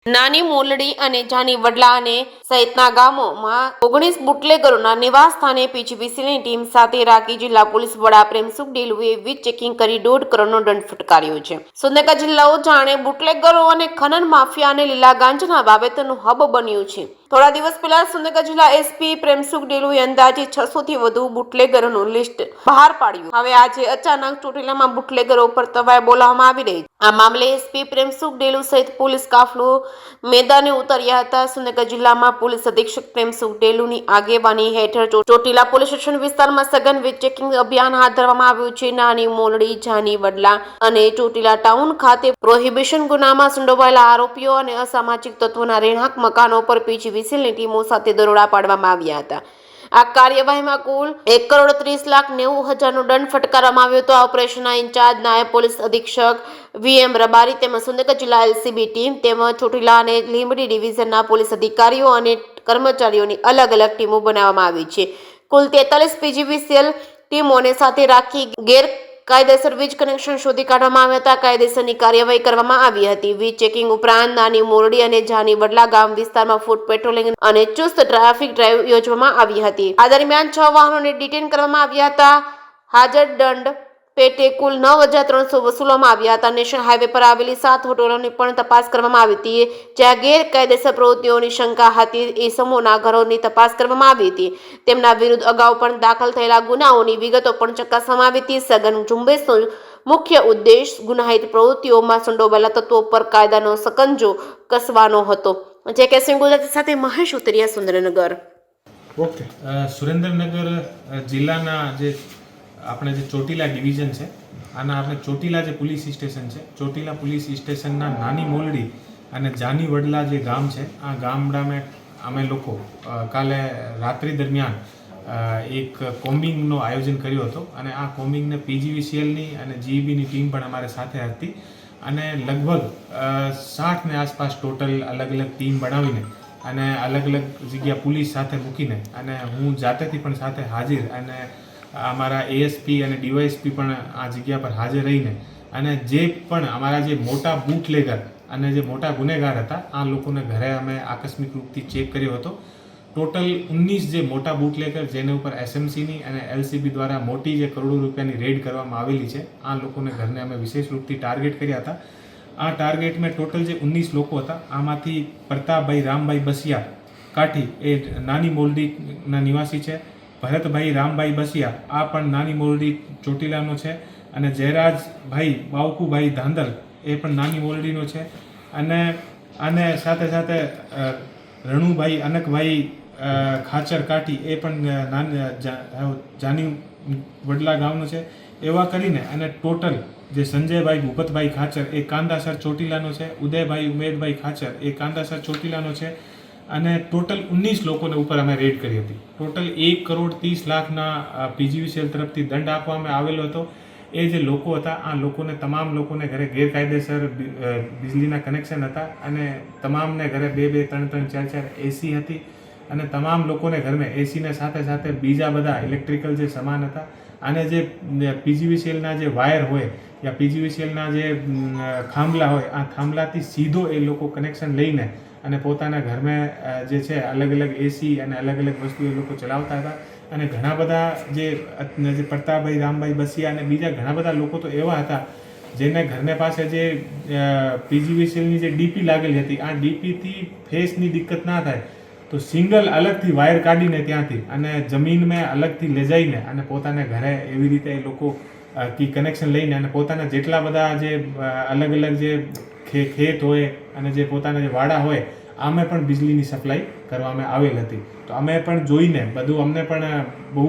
નાની મોલડી અને જાની વડલા અને સહિતના ગામોમાં 19 બુટલેગરોના નિવાસ સ્થાને પીજીવીસીની ટીમ સાથે રાખી જિલ્લા પોલીસ વડા પ્રેમસુખ ડેલુએ વીજ ચેકિંગ કરી 1.5 કરોડનો દંડ ફટકાર્યો છે. સુરેન્દ્રનગર જિલ્લો જાણે બુટલેગરો અને ખનન માફિયા અને લીલા ગાંજાના વાવેતરનું હબ બન્યું છે. થોડા દિવસ પહેલા સુરેન્દ્રનગર જિલ્લા એસપી પ્રેમસુખ ડેલુએ અંદાજે 600 થી વધુ બુટલેગરોનું લિસ્ટ બહાર પાડ્યું. હવે આજે અચાનક ચોટીલામાં બુટલેગરો પર તવાઈ બોલાવવામાં આવી રહી છે. આ મામલે એસપી પ્રેમસુખ ડેલુ સહિત પોલીસ કાફલો મેદાને ઉતર્યા હતા. સુરેન્દ્રનગર જિલ્લામાં પોલીસ અધિક્ષક પ્રેમસુખ ડેલુની આગેવાની હેઠળ ચોટીલા પોલીસ સ્ટેશન વિસ્તારમાં સઘન વીજ ચેકિંગ અભિયાન હાથ ધરવામાં આવ્યું છે. નાની મોલડી, જાની વડલા અને ચોટીલા ટાઉન ખાતે પ્રોહિબિશન ગુનામાં સંડોવાયેલા આરોપીઓ અને અસામાજિક તત્વોના રહેણાંક મકાનો પર પીજીવીસીની ટીમો સાથે દરોડા પાડવામાં આવ્યા હતા. આ કાર્યવાહીમાં કુલ 1,30,90,000નો દંડ ફટકારવામાં આવ્યો હતો. આ ઓપરેશનના ઇન્ચાર્જ નાયબ પોલીસ અધિક્ષક વીએમ રબારી તેમજ સુરેન્દ્રનગર જિલ્લા એલસીબી ટીમ તેમજ ચોટીલા અને લીંબડી ડિવિઝનના પોલીસ અધિકારીઓ અને કર્મચારીઓની અલગ અલગ ટીમો બનાવવામાં આવી છે. કુલ 43 પીજીવીસીએલ ટીમોને સાથે રાખી ગેરકાયદેસર વીજ કનેક્શન શોધી કાઢવામાં આવ્યા હતા. કાયદેસરની કાર્યવાહી કરવામાં આવી હતી. વીજ ચેકિંગ ઉપરાંત નાની મોરડી અને જાની વડલા ગામ વિસ્તારમાં ફૂટ પેટ્રોલિંગ અને ચુસ્ત ટ્રાફિક ડ્રાઈવ યોજવામાં આવી હતી. આ દરમિયાન 6 વાહનોને ડિટેન કરવામાં આવ્યા હતા. હાજર દંડ પેટે કુલ 9,300 વસૂલવામાં આવ્યા હતા. નેશનલ હાઈવે પર આવેલી 7 હોટલોની પણ તપાસ કરવામાં આવી હતી, જ્યાં ગેરકાયદેસર પ્રવૃત્તિઓની શંકા હતી. એ સમૂહના ઘરોની તપાસ કરવામાં આવી હતી. તેમના વિરુદ્ધ અગાઉ પણ દાખલ થયેલા ગુનાઓની વિગતો પણ ચકાસવામાં આવી હતી. સઘન ઝુંબેશનો મુખ્ય ઉદ્દેશ ગુનાહિત પ્રવૃત્તિઓમાં સંડોવાયેલા તત્વો પર કાયદાનો સકંજો કસવાનો હતો. જે કે ગુજરાતી સાથે મહેશ ઉતરિયા, સુરેન્દ્રનગર. ઓકે, સુરેન્દ્રનગર જિલ્લાના જે આપણે જે ચોટીલા ડિવિઝન છે, આના આપણે ચોટીલા જે પોલીસ સ્ટેશન છે, ચોટીલા પોલીસ સ્ટેશનના નાની મોલડી અને જાની વડલા જે ગામ છે, આ ગામડામાં અમે લોકો કાલે રાત્રિ દરમિયાન એક કોમ્બિંગનો આયોજન કર્યો હતો અને આ કોમ્બિંગને પીજીવીસીએલની અને જીઈબીની ટીમ પણ અમારે સાથે હતી અને લગભગ 60 આસપાસ ટોટલ અલગ અલગ ટીમ બનાવીને અને અલગ અલગ જગ્યા પોલીસ સાથે મૂકીને અને હું જાતેથી પણ સાથે હાજર અને અમારા એએસપી અને ડીવાયએસપી પણ આ જગ્યા પર હાજર રહીને અને જે પણ અમારા જે મોટા બુટલેગર અને જે મોટા ગુનેગાર હતા, આ લોકોને ઘરે અમે આકસ્મિક રૂપથી ચેક કર્યો હતો. ટોટલ 19 જે મોટા બુટલેગર જેના ઉપર એસએમસીની અને એલસીબી દ્વારા મોટી જે કરોડો રૂપિયાની રેડ કરવામાં આવેલી છે, આ લોકોને ઘરને અમે વિશેષ રૂપથી ટાર્ગેટ કર્યા હતા. આ ટાર્ગેટમાં ટોટલ જે 19 લોકો હતા, આમાંથી પ્રતાપભાઈ રામભાઈ બસિયા કાઠી એ નાની મોલડીના નિવાસી છે. ભરતભાઈ રામભાઈ બસિયા આ પણ નાની મોરડી ચોટીલાનો છે અને જયરાજભાઈ બાવકુભાઈ ધાંધલ એ પણ નાની મોરડીનો છે અને સાથે સાથે રણુભાઈ અનકભાઈ ખાચર કાઠી એ પણ જાની વડલા ગામનો છે. એવા કરીને અને ટોટલ જે સંજયભાઈ ભૂપતભાઈ ખાચર એ કાંદાસર ચોટીલાનો છે, ઉદયભાઈ ઉમેદભાઈ ખાચર એ કાંદાસર ચોટીલાનો છે અને ટોટલ 19 લોકોને ઉપર અમે રેડ કરી હતી. ટોટલ 1,30,00,000ના પીજીવીસીએલ તરફથી દંડ આપવામાં આવેલો હતો. એ જે લોકો હતા, આ લોકોને તમામ લોકોને ઘરે ગેરકાયદેસર વીજળીના કનેક્શન હતા અને તમામને ઘરે 2-2, 3-3, 4-4 એસી હતી અને તમામ લોકોને ઘરમાં એસીને સાથે સાથે બીજા બધા ઇલેક્ટ્રિકલ જે સામાન હતા અને જે પીજીવીસીએલના જે વાયર હોય યા પીજીવીસીએલના જે થાંભલા હોય, આ થાંભલાથી સીધો એ લોકો કનેક્શન લઈને અને પોતાના ઘરમાં જે છે અલગ અલગ એસી અને અલગ અલગ વસ્તુ એ લોકો ચલાવતા હતા. અને ઘણા બધા જે પ્રતાપભાઈ રામભાઈ બસિયા અને બીજા ઘણા બધા લોકો તો એવા હતા જેને ઘરને પાસે જે પીજીવીસીએલની જે ડીપી લાગેલી હતી, આ ડીપીથી ફેસની દિક્કત ના થાય તો સિંગલ અલગથી વાયર કાઢીને ત્યાંથી અને જમીનમાં અલગથી લઈ જઈને અને પોતાના ઘરે એવી રીતે એ લોકો કનેક્શન લઈને અને પોતાના જેટલા બધા જે અલગ અલગ જે ખેત હોય અને જે પોતાના જે વાડા હોય, આમે પણ વીજળીની સપ્લાય કરવામાં આવેલ હતી. તો અમે પણ જોઈને બધું અમને પણ બહુ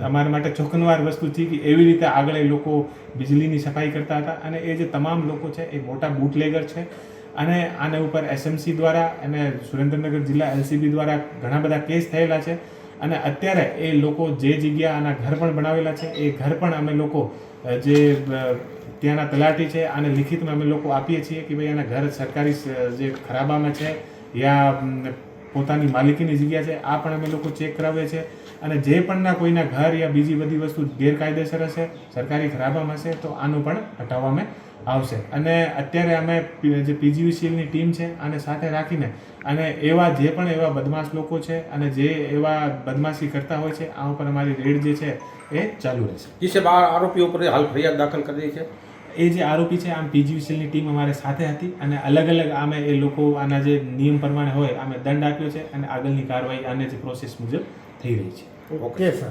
અમારા માટે ચોંકાવનાર વસ્તુ છે કે એવી રીતે આગળ એ લોકો વીજળીની સફાઈ કરતા હતા અને એ જે તમામ લોકો છે એ મોટા બુટલેગર છે અને આને ઉપર એસએમસી દ્વારા અને સુરેન્દ્રનગર જિલ્લા એલસીબી દ્વારા ઘણા બધા કેસ થયેલા છે અને અત્યારે એ લોકો જે જગ્યા આના ઘર પણ બનાવેલા છે, એ ઘર પણ અમે લોકો જે ત્યાંના તલાટી છે આને લિખિતમાં અમે લોકો આપીએ છીએ કે ભાઈ આના ઘર સરકારી જે ખરાબામાં છે યા પોતાની માલિકીની જગ્યા છે, આ પણ અમે લોકો ચેક કરાવીએ છીએ અને જે પણના કોઈના ઘર યા બીજી બધી વસ્તુ ગેરકાયદેસર હશે, સરકારી ખરાબામાં હશે તો આનું પણ હટાવવામાં આવશે. અને અત્યારે અમે જે પીજીવીસીએલની ટીમ છે આને સાથે રાખીને અને એવા જે પણ એવા બદમાશ લોકો છે અને જે એવા બદમાશી કરતા હોય છે આ ઉપર અમારી રેડ જે છે એ ચાલુ રહેશે. જે છે આરોપીઓ ઉપર હાલ ફરિયાદ દાખલ કરી છે. એ જે આરોપી છે આમ પીજીવીસીએલની ટીમ અમારે સાથે હતી અને અલગ અલગ આમે એ લોકો આના જે નિયમ પ્રમાણે હોય આમે દંડ આપ્યો છે અને આગળની કાર્યવાહી આને જે પ્રોસેસ મુજબ થઈ રહી છે. Okay sir.